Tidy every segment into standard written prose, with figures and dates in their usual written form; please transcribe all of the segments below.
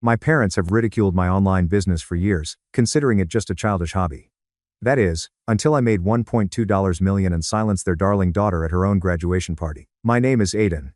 My parents have ridiculed my online business for years, considering it just a childish hobby. That is, until I made $1.2 million and silenced their darling daughter at her own graduation party. My name is Aiden.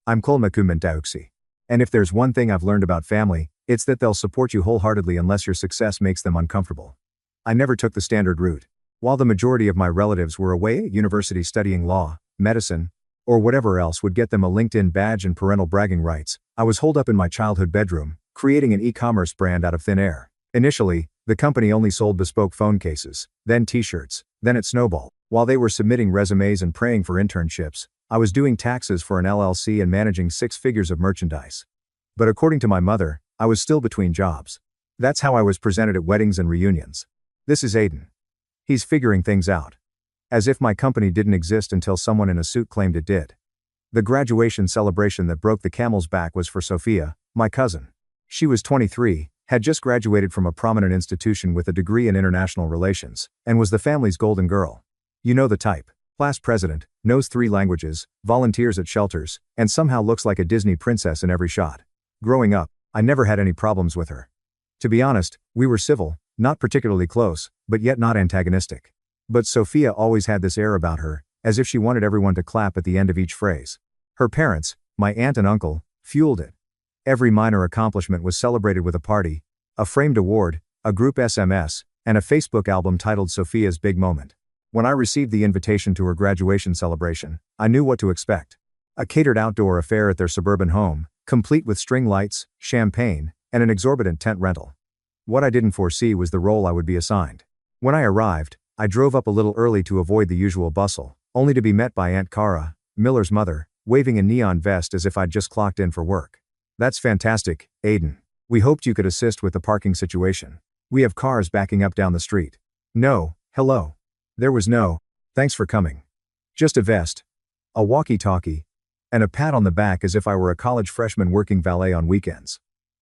I'm Kolmakumintauksi. And if there's one thing I've learned about family, it's that they'll support you wholeheartedly unless your success makes them uncomfortable. I never took the standard route. While the majority of my relatives were away at university studying law, medicine, or whatever else would get them a LinkedIn badge and parental bragging rights, I was holed up in my childhood bedroom, creating an e-commerce brand out of thin air. Initially, the company only sold bespoke phone cases, then t-shirts, then it snowballed. While they were submitting resumes and praying for internships, I was doing taxes for an LLC and managing 6 figures of merchandise. But according to my mother, I was still between jobs. That's how I was presented at weddings and reunions. This is Aiden. He's figuring things out. As if my company didn't exist until someone in a suit claimed it did. The graduation celebration that broke the camel's back was for Sophia, my cousin. She was 23, had just graduated from a prominent institution with a degree in international relations, and was the family's golden girl. You know the type. Class president, knows 3 languages, volunteers at shelters, and somehow looks like a Disney princess in every shot. Growing up, I never had any problems with her. To be honest, we were civil, not particularly close, but yet not antagonistic. But Sophia always had this air about her, as if she wanted everyone to clap at the end of each phrase. Her parents, my aunt and uncle, fueled it. Every minor accomplishment was celebrated with a party, a framed award, a group SMS, and a Facebook album titled Sophia's Big Moment. When I received the invitation to her graduation celebration, I knew what to expect. A catered outdoor affair at their suburban home, complete with string lights, champagne, and an exorbitant tent rental. What I didn't foresee was the role I would be assigned. When I arrived, I drove up a little early to avoid the usual bustle, only to be met by Aunt Cara, Miller's mother, waving a neon vest as if I'd just clocked in for work. That's fantastic, Aiden. We hoped you could assist with the parking situation. We have cars backing up down the street. No, hello. There was no, thanks for coming. Just a vest, a walkie-talkie, and a pat on the back as if I were a college freshman working valet on weekends.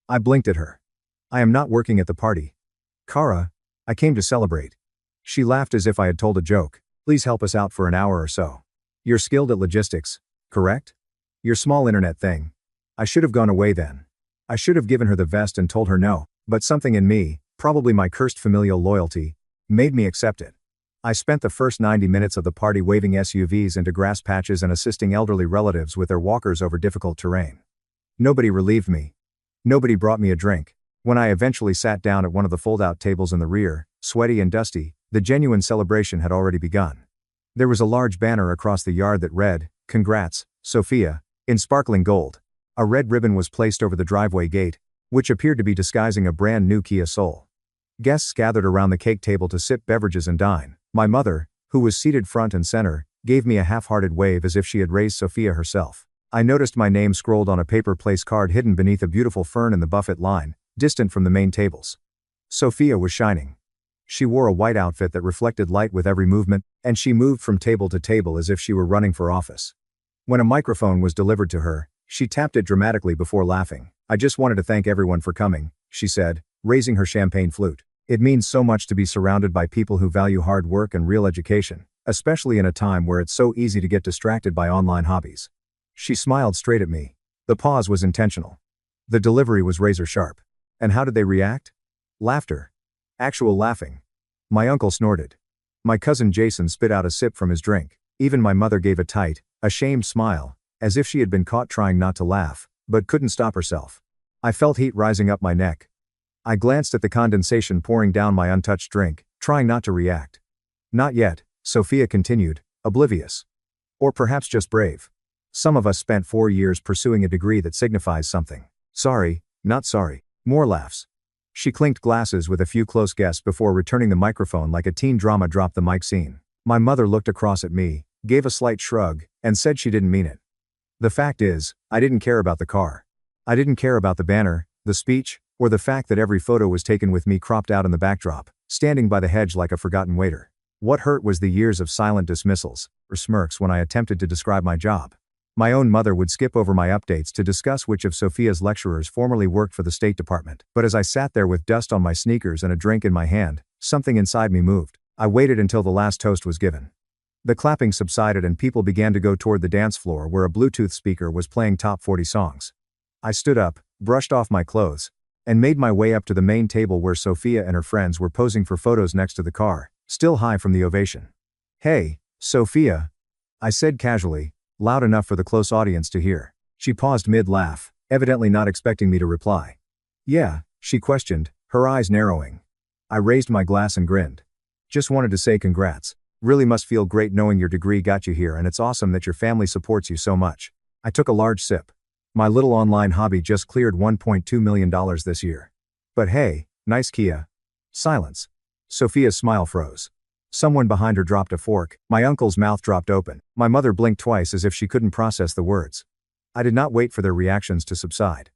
I blinked at her. I am not working at the party. Cara, I came to celebrate. She laughed as if I had told a joke. Please help us out for an hour or so. You're skilled at logistics, correct? Your small internet thing. I should have gone away then. I should have given her the vest and told her no, but something in me, probably my cursed familial loyalty, made me accept it. I spent the first 90 minutes of the party waving SUVs into grass patches and assisting elderly relatives with their walkers over difficult terrain. Nobody relieved me. Nobody brought me a drink. When I eventually sat down at one of the fold-out tables in the rear, sweaty and dusty, the genuine celebration had already begun. There was a large banner across the yard that read, "Congrats, Sophia," in sparkling gold. A red ribbon was placed over the driveway gate, which appeared to be disguising a brand new Kia Soul. Guests gathered around the cake table to sip beverages and dine. My mother, who was seated front and center, gave me a half-hearted wave as if she had raised Sophia herself. I noticed my name scrolled on a paper place card hidden beneath a beautiful fern in the buffet line, distant from the main tables. Sophia was shining. She wore a white outfit that reflected light with every movement, and she moved from table to table as if she were running for office. When a microphone was delivered to her, she tapped it dramatically before laughing. I just wanted to thank everyone for coming, she said, raising her champagne flute. It means so much to be surrounded by people who value hard work and real education, especially in a time where it's so easy to get distracted by online hobbies. She smiled straight at me. The pause was intentional. The delivery was razor sharp. And how did they react? Laughter. Actual laughing. My uncle snorted. My cousin Jason spit out a sip from his drink. Even my mother gave a tight, ashamed smile, as if she had been caught trying not to laugh, but couldn't stop herself. I felt heat rising up my neck. I glanced at the condensation pouring down my untouched drink, trying not to react. Not yet, Sophia continued, oblivious. Or perhaps just brave. Some of us spent 4 years pursuing a degree that signifies something. Sorry, not sorry. More laughs. She clinked glasses with a few close guests before returning the microphone like a teen drama drop the mic scene. My mother looked across at me, gave a slight shrug, and said she didn't mean it. The fact is, I didn't care about the car. I didn't care about the banner, the speech, or the fact that every photo was taken with me cropped out in the backdrop, standing by the hedge like a forgotten waiter. What hurt was the years of silent dismissals, or smirks when I attempted to describe my job. My own mother would skip over my updates to discuss which of Sophia's lecturers formerly worked for the State Department. But as I sat there with dust on my sneakers and a drink in my hand, something inside me moved. I waited until the last toast was given. The clapping subsided and people began to go toward the dance floor where a Bluetooth speaker was playing top 40 songs. I stood up, brushed off my clothes, and made my way up to the main table where Sophia and her friends were posing for photos next to the car, still high from the ovation. "Hey, Sophia," I said casually, loud enough for the close audience to hear. She paused mid-laugh, evidently not expecting me to reply. "Yeah?" she questioned, her eyes narrowing. I raised my glass and grinned. "Just wanted to say congrats. Really must feel great knowing your degree got you here, and it's awesome that your family supports you so much." I took a large sip. My little online hobby just cleared $1.2 million this year. "But hey, nice Kia." Silence. Sophia's smile froze. Someone behind her dropped a fork. My uncle's mouth dropped open. My mother blinked twice as if she couldn't process the words. I did not wait for their reactions to subside.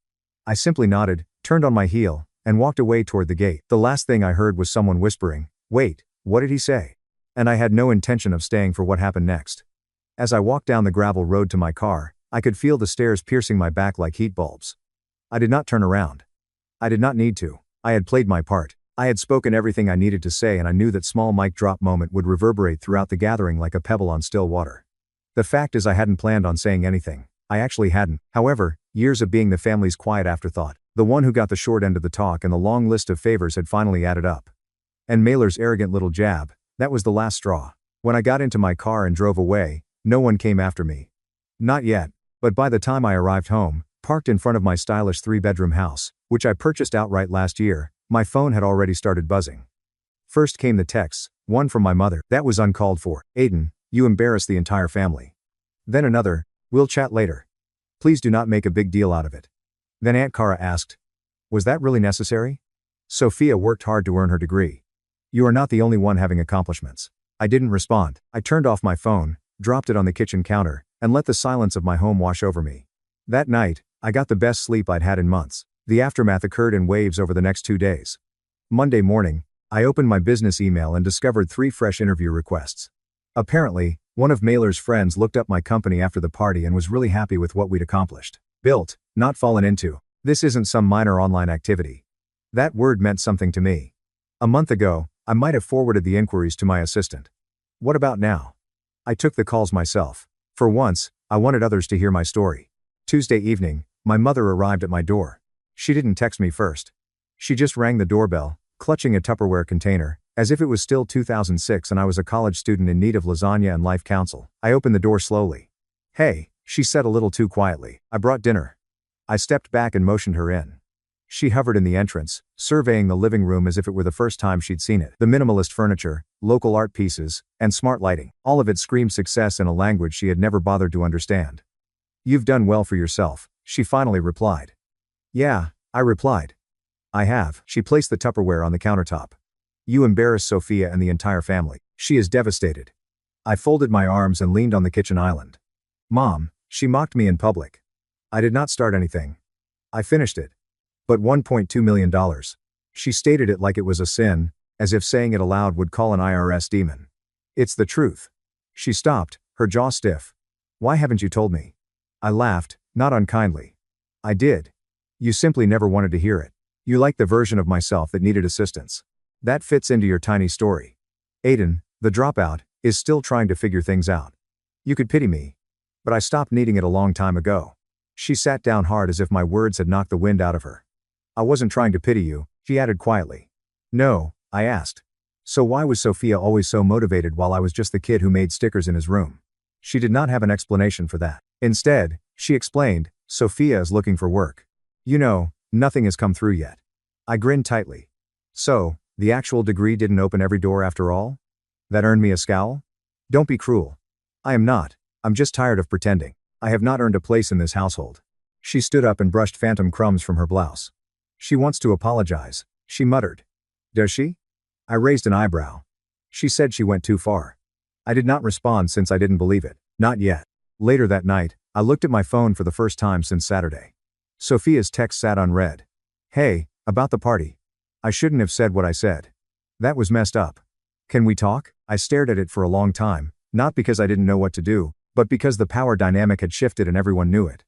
I simply nodded, turned on my heel, and walked away toward the gate. The last thing I heard was someone whispering, "Wait, what did he say?" And I had no intention of staying for what happened next. As I walked down the gravel road to my car, I could feel the stairs piercing my back like heat bulbs. I did not turn around. I did not need to. I had played my part. I had spoken everything I needed to say, and I knew that small mic drop moment would reverberate throughout the gathering like a pebble on still water. The fact is I hadn't planned on saying anything. I actually hadn't. However, years of being the family's quiet afterthought, the one who got the short end of the talk, and the long list of favors had finally added up. And Mailer's arrogant little jab, that was the last straw. When I got into my car and drove away, no one came after me. Not yet, but by the time I arrived home, parked in front of my stylish 3-bedroom house, which I purchased outright last year, my phone had already started buzzing. First came the texts, one from my mother. "That was uncalled for. Aiden, you embarrassed the entire family." Then another, "We'll chat later. Please do not make a big deal out of it." Then Aunt Cara asked, "Was that really necessary? Sophia worked hard to earn her degree. You are not the only one having accomplishments." I didn't respond. I turned off my phone, dropped it on the kitchen counter, and let the silence of my home wash over me. That night, I got the best sleep I'd had in months. The aftermath occurred in waves over the next 2 days. Monday morning, I opened my business email and discovered 3 fresh interview requests. Apparently, one of Mailer's friends looked up my company after the party and was really happy with what we'd accomplished. Built, not fallen into. This isn't some minor online activity. That word meant something to me. A month ago, I might have forwarded the inquiries to my assistant. What about now? I took the calls myself. For once, I wanted others to hear my story. Tuesday evening, my mother arrived at my door. She didn't text me first. She just rang the doorbell, clutching a Tupperware container, as if it was still 2006 and I was a college student in need of lasagna and life counsel. I opened the door slowly. "Hey," she said a little too quietly. "I brought dinner." I stepped back and motioned her in. She hovered in the entrance, surveying the living room as if it were the first time she'd seen it. The minimalist furniture, local art pieces, and smart lighting, all of it screamed success in a language she had never bothered to understand. "You've done well for yourself," she finally replied. "Yeah," I replied. "I have." She placed the Tupperware on the countertop. "You embarrassed Sophia and the entire family. She is devastated." I folded my arms and leaned on the kitchen island. "Mom, she mocked me in public. I did not start anything. I finished it. But $1.2 million. She stated it like it was a sin, as if saying it aloud would call an IRS demon. "It's the truth." She stopped, her jaw stiff. "Why haven't you told me?" I laughed, not unkindly. "I did. You simply never wanted to hear it. You liked the version of myself that needed assistance. That fits into your tiny story. Aiden, the dropout, is still trying to figure things out. You could pity me. But I stopped needing it a long time ago." She sat down hard as if my words had knocked the wind out of her. "I wasn't trying to pity you," she added quietly. "No," I asked. "So why was Sophia always so motivated while I was just the kid who made stickers in his room?" She did not have an explanation for that. Instead, she explained, "Sophia is looking for work. You know, nothing has come through yet." I grinned tightly. "So, the actual degree didn't open every door after all? That earned me a scowl? Don't be cruel. I am not. I'm just tired of pretending. I have not earned a place in this household." She stood up and brushed phantom crumbs from her blouse. "She wants to apologize," she muttered. "Does she?" I raised an eyebrow. She said she went too far. I did not respond since I didn't believe it. Not yet. Later that night, I looked at my phone for the first time since Saturday. Sophia's text sat unread. "Hey, about the party. I shouldn't have said what I said. That was messed up. Can we talk?" I stared at it for a long time, not because I didn't know what to do, but because the power dynamic had shifted and everyone knew it.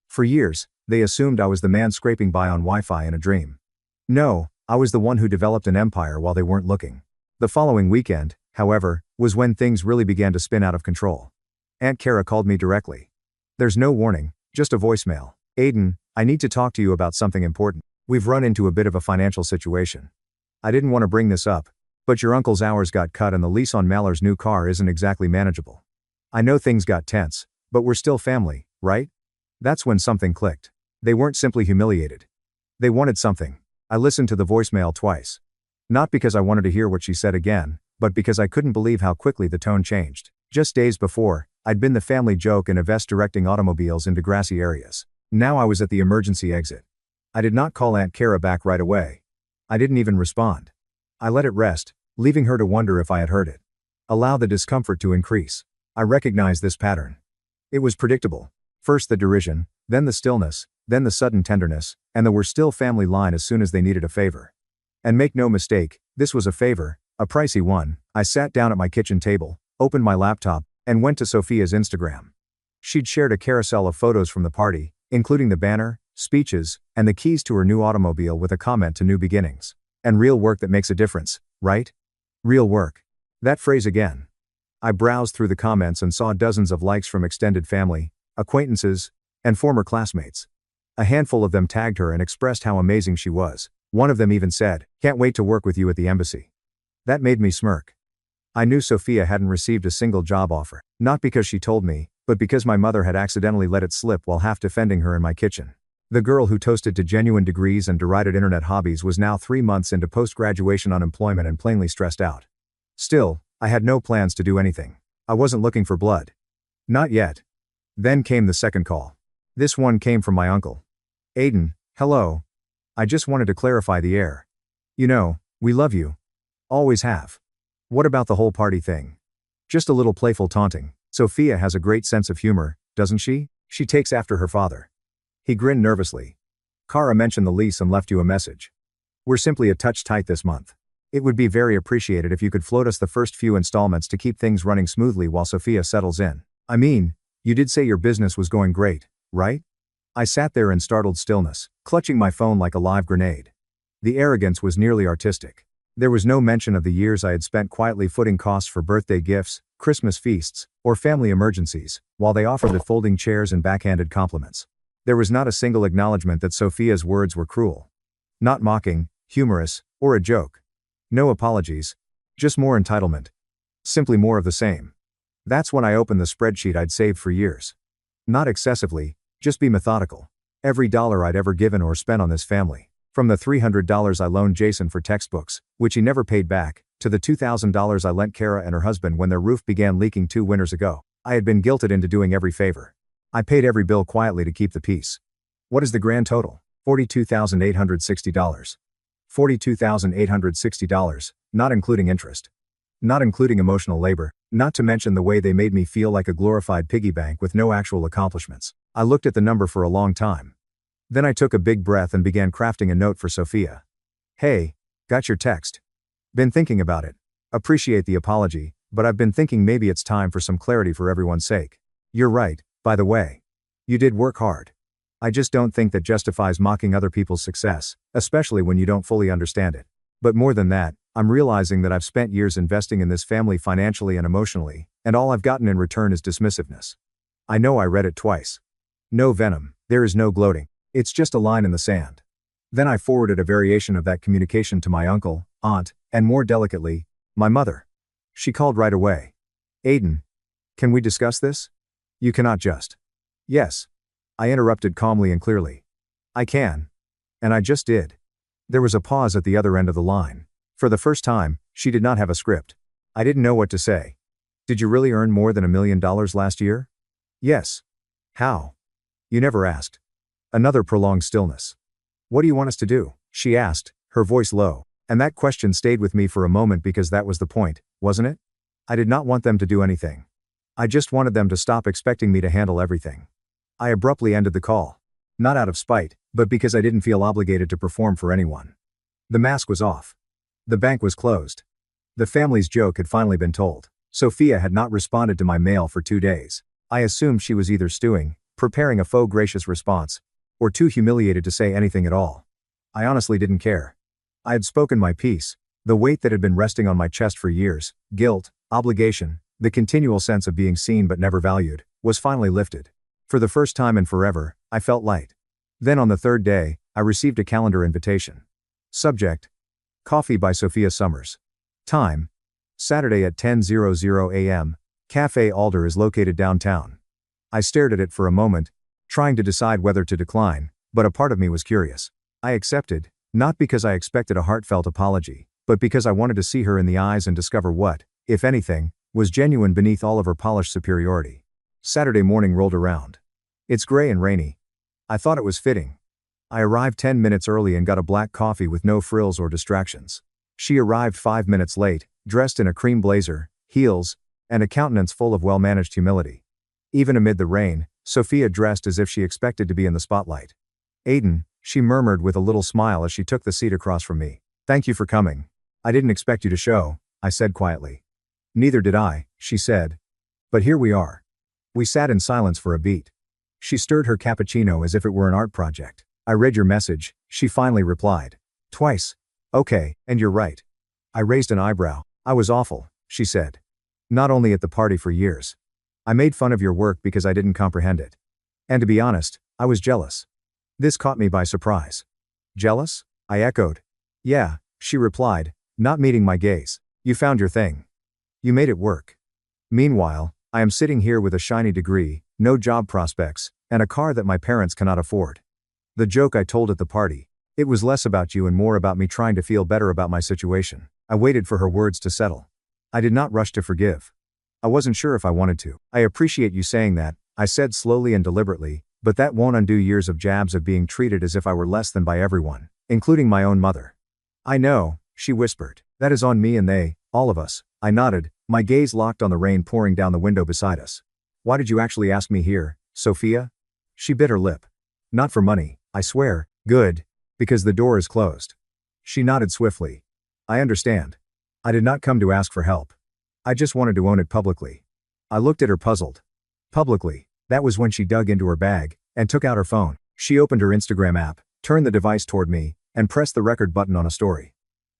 For years, they assumed I was the man scraping by on Wi-Fi in a dream. No, I was the one who developed an empire while they weren't looking. The following weekend, however, was when things really began to spin out of control. Aunt Cara called me directly. There's no warning, just a voicemail. "Aiden, I need to talk to you about something important." We've run into a bit of a financial situation. I didn't want to bring this up, but your uncle's hours got cut and the lease on Mallory's new car isn't exactly manageable. I know things got tense, but we're still family, right? That's when something clicked. They weren't simply humiliated. They wanted something. I listened to the voicemail twice. Not because I wanted to hear what she said again, but because I couldn't believe how quickly the tone changed. Just days before, I'd been the family joke in a vest directing automobiles into grassy areas. Now I was at the emergency exit. I did not call Aunt Kara back right away. I didn't even respond. I let it rest, leaving her to wonder if I had heard it. Allow the discomfort to increase. I recognized this pattern. It was predictable. First the derision, then the stillness, then the sudden tenderness, and the "we're still family" line as soon as they needed a favor. And make no mistake, this was a favor, a pricey one. I sat down at my kitchen table, opened my laptop, and went to Sophia's Instagram. She'd shared a carousel of photos from the party, including the banner, speeches, and the keys to her new automobile with a comment to new beginnings. And real work that makes a difference, right? Real work. That phrase again. I browsed through the comments and saw dozens of likes from extended family, acquaintances, and former classmates. A handful of them tagged her and expressed how amazing she was. One of them even said, "Can't wait to work with you at the embassy." That made me smirk. I knew Sophia hadn't received a single job offer, not because she told me, but because my mother had accidentally let it slip while half defending her in my kitchen. The girl who toasted to genuine degrees and derided internet hobbies was now 3 months into post-graduation unemployment and plainly stressed out. Still, I had no plans to do anything. I wasn't looking for blood. Not yet. Then came the second call. This one came from my uncle. "Aiden, hello. I just wanted to clarify the air. You know, we love you. Always have. What about the whole party thing?" Just a little playful taunting. Sophia has a great sense of humor, doesn't she? She takes after her father. He grinned nervously. "Kara mentioned the lease and left you a message. We're simply a touch tight this month. It would be very appreciated if you could float us the first few installments to keep things running smoothly while Sophia settles in. I mean, you did say your business was going great, right?" I sat there in startled stillness, clutching my phone like a live grenade. The arrogance was nearly artistic. There was no mention of the years I had spent quietly footing costs for birthday gifts, Christmas feasts, or family emergencies, while they offered the folding chairs and backhanded compliments. There was not a single acknowledgement that Sophia's words were cruel. Not mocking, humorous, or a joke. No apologies. Just more entitlement. Simply more of the same. That's when I opened the spreadsheet I'd saved for years. Not excessively, just be methodical. Every dollar I'd ever given or spent on this family. From the $300 I loaned Jason for textbooks, which he never paid back, to the $2,000 I lent Kara and her husband when their roof began leaking 2 winters ago. I had been guilted into doing every favor. I paid every bill quietly to keep the peace. What is the grand total? $42,860. $42,860, not including interest. Not including emotional labor, not to mention the way they made me feel like a glorified piggy bank with no actual accomplishments. I looked at the number for a long time. Then I took a big breath and began crafting a note for Sophia. "Hey, got your text. Been thinking about it. Appreciate the apology, but I've been thinking maybe it's time for some clarity for everyone's sake. You're right, by the way. You did work hard. I just don't think that justifies mocking other people's success, especially when you don't fully understand it. But more than that, I'm realizing that I've spent years investing in this family financially and emotionally, and all I've gotten in return is dismissiveness." I know I read it twice. No venom, there is no gloating. It's just a line in the sand. Then I forwarded a variation of that communication to my uncle, aunt, and more delicately, my mother. She called right away. "Aiden, can we discuss this?" "You cannot just." "Yes." I interrupted calmly and clearly. "I can. And I just did." There was a pause at the other end of the line. For the first time, she did not have a script. I didn't know what to say. "Did you really earn more than $1 million last year?" "Yes." "How?" "You never asked." Another prolonged stillness. "What do you want us to do?" she asked, her voice low. And that question stayed with me for a moment because that was the point, wasn't it? I did not want them to do anything. I just wanted them to stop expecting me to handle everything. I abruptly ended the call. Not out of spite, but because I didn't feel obligated to perform for anyone. The mask was off. The bank was closed. The family's joke had finally been told. Sophia had not responded to my mail for 2 days. I assumed she was either stewing, preparing a faux gracious response, or too humiliated to say anything at all. I honestly didn't care. I had spoken my piece. The weight that had been resting on my chest for years, guilt, obligation, the continual sense of being seen but never valued, was finally lifted. For the first time in forever, I felt light. Then on the third day, I received a calendar invitation. Subject: Coffee by Sophia Summers. Time: Saturday at 10:00 a.m. Cafe Alder is located downtown. I stared at it for a moment, trying to decide whether to decline, but a part of me was curious. I accepted, not because I expected a heartfelt apology, but because I wanted to see her in the eyes and discover what, if anything, was genuine beneath all of her polished superiority. Saturday morning rolled around. It's gray and rainy. I thought it was fitting. I arrived 10 minutes early and got a black coffee with no frills or distractions. She arrived 5 minutes late, dressed in a cream blazer, heels, and a countenance full of well-managed humility. Even amid the rain, Sophia dressed as if she expected to be in the spotlight. "Aiden," she murmured with a little smile as she took the seat across from me. "Thank you for coming. I didn't expect you to show," I said quietly. "Neither did I," she said. "But here we are." We sat in silence for a beat. She stirred her cappuccino as if it were an art project. "I read your message," she finally replied. "Twice." "Okay, and you're right." I raised an eyebrow. "I was awful," she said. "Not only at the party for years. I made fun of your work because I didn't comprehend it. And to be honest, I was jealous." This caught me by surprise. "Jealous?" I echoed. "Yeah," she replied, not meeting my gaze. "You found your thing. You made it work. Meanwhile, I am sitting here with a shiny degree, no job prospects, and a car that my parents cannot afford." The joke I told at the party. It was less about you and more about me trying to feel better about my situation. I waited for her words to settle. I did not rush to forgive. I wasn't sure if I wanted to. "I appreciate you saying that," I said slowly and deliberately, "but that won't undo years of jabs of being treated as if I were less than by everyone, including my own mother." "I know," she whispered. "That is on me and they, all of us." I nodded, my gaze locked on the rain pouring down the window beside us. "Why did you actually ask me here, Sophia?" She bit her lip. "Not for money, I swear." "Good. Because the door is closed." She nodded swiftly. "I understand. I did not come to ask for help. I just wanted to own it publicly." I looked at her puzzled. Publicly? That was when she dug into her bag and took out her phone. She opened her Instagram app, turned the device toward me, and pressed the record button on a story.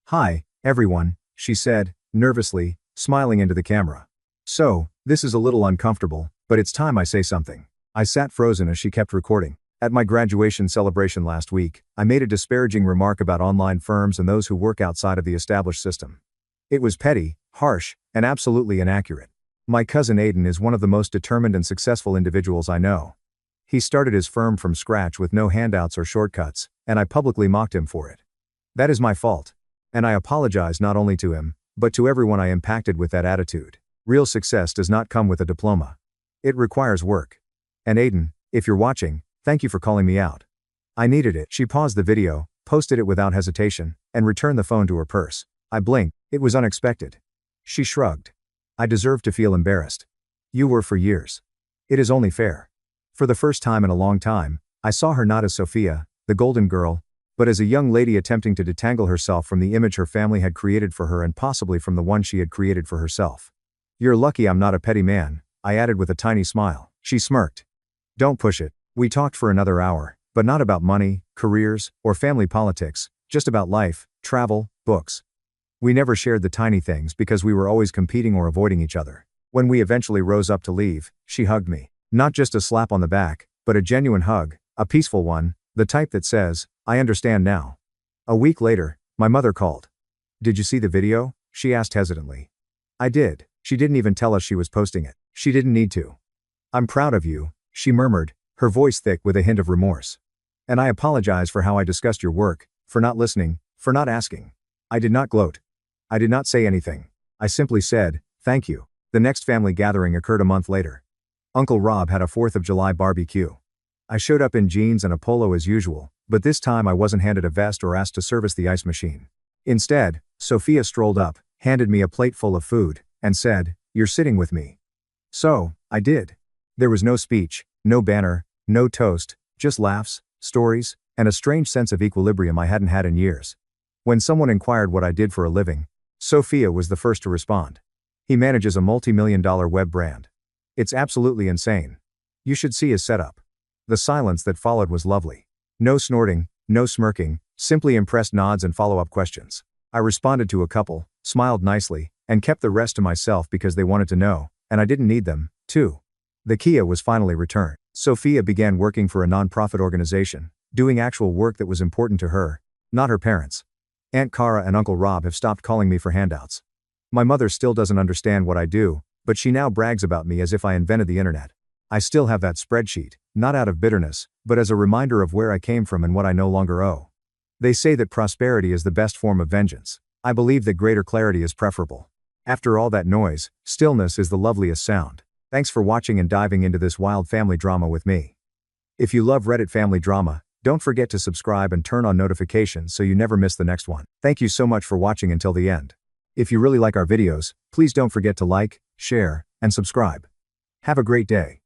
"Hi, everyone," she said, nervously, smiling into the camera. "So, this is a little uncomfortable, but it's time I say something." I sat frozen as she kept recording. "At my graduation celebration last week, I made a disparaging remark about online firms and those who work outside of the established system. It was petty, harsh, and absolutely inaccurate. My cousin Aiden is one of the most determined and successful individuals I know. He started his firm from scratch with no handouts or shortcuts, and I publicly mocked him for it. That is my fault. And I apologize not only to him, but to everyone I impacted with that attitude. Real success does not come with a diploma. It requires work. And Aiden, if you're watching, thank you for calling me out. I needed it." She paused the video, posted it without hesitation, and returned the phone to her purse. I blinked. It was unexpected. She shrugged. "I deserve to feel embarrassed. You were for years. It is only fair." For the first time in a long time, I saw her not as Sophia, the golden girl, but as a young lady attempting to detangle herself from the image her family had created for her and possibly from the one she had created for herself. "You're lucky I'm not a petty man," I added with a tiny smile. She smirked. "Don't push it." We talked for another hour, but not about money, careers, or family politics, just about life, travel, books. We never shared the tiny things because we were always competing or avoiding each other. When we eventually rose up to leave, she hugged me. Not just a slap on the back, but a genuine hug, a peaceful one, the type that says, "I understand now." A week later, my mother called. "Did you see the video?" she asked hesitantly. I did. She didn't even tell us she was posting it. She didn't need to. "I'm proud of you," she murmured, her voice thick with a hint of remorse. "And I apologize for how I discussed your work, for not listening, for not asking." I did not gloat. I did not say anything. I simply said, "Thank you." The next family gathering occurred a month later. Uncle Rob had a 4th of July barbecue. I showed up in jeans and a polo as usual, but this time I wasn't handed a vest or asked to service the ice machine. Instead, Sophia strolled up, handed me a plate full of food, and said, "You're sitting with me." So, I did. There was no speech, no banner, no toast, just laughs, stories, and a strange sense of equilibrium I hadn't had in years. When someone inquired what I did for a living, Sophia was the first to respond. "He manages a multi-million-dollar web brand. It's absolutely insane. You should see his setup." The silence that followed was lovely. No snorting, no smirking, simply impressed nods and follow-up questions. I responded to a couple, smiled nicely, and kept the rest to myself because they wanted to know, and I didn't need them, to. The Kia was finally returned. Sophia began working for a non-profit organization, doing actual work that was important to her, not her parents. Aunt Cara and Uncle Rob have stopped calling me for handouts. My mother still doesn't understand what I do, but she now brags about me as if I invented the internet. I still have that spreadsheet, not out of bitterness, but as a reminder of where I came from and what I no longer owe. They say that prosperity is the best form of vengeance. I believe that greater clarity is preferable. After all that noise, stillness is the loveliest sound. Thanks for watching and diving into this wild family drama with me. If you love Reddit family drama, don't forget to subscribe and turn on notifications so you never miss the next one. Thank you so much for watching until the end. If you really like our videos, please don't forget to like, share, and subscribe. Have a great day.